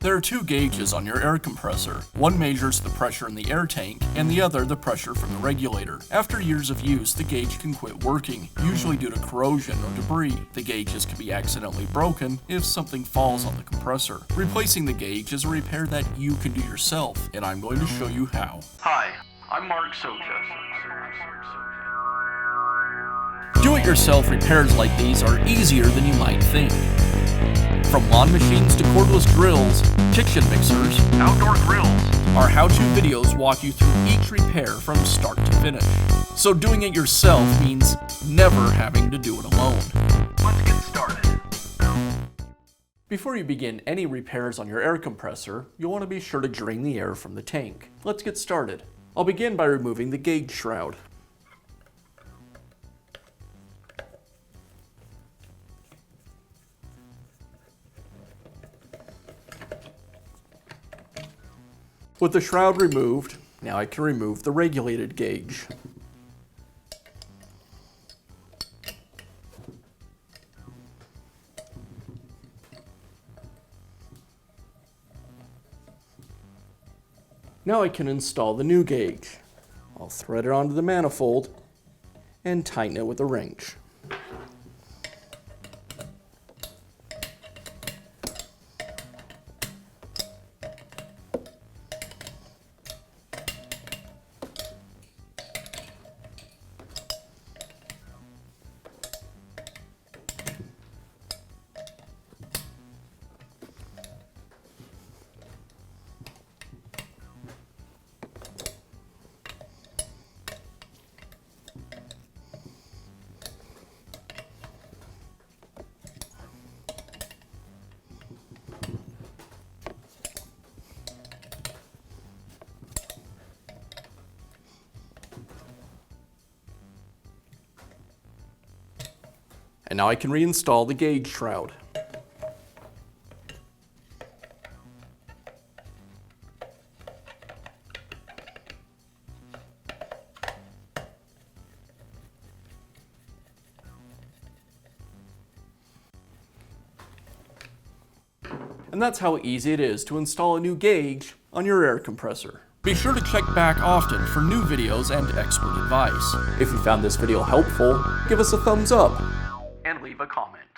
There are two gauges on your air compressor. One measures the pressure in the air tank, and the other the pressure from the regulator. After years of use, the gauge can quit working, usually due to corrosion or debris. The gauges can be accidentally broken if something falls on the compressor. Replacing the gauge is a repair that you can do yourself, and I'm going to show you how. Hi, I'm Mark Socha. Do-it-yourself repairs like these are easier than you might think. From lawn machines to cordless drills, kitchen mixers, outdoor grills, our how-to videos walk you through each repair from start to finish. So doing it yourself means never having to do it alone. Let's get started. Before you begin any repairs on your air compressor, you'll want to be sure to drain the air from the tank. Let's get started. I'll begin by removing the gauge shroud. With the shroud removed, now I can remove the regulated gauge. Now I can install the new gauge. I'll thread it onto the manifold and tighten it with a wrench. And now I can reinstall the gauge shroud. And that's how easy it is to install a new gauge on your air compressor. Be sure to check back often for new videos and expert advice. If you found this video helpful, give us a thumbs up and leave a comment.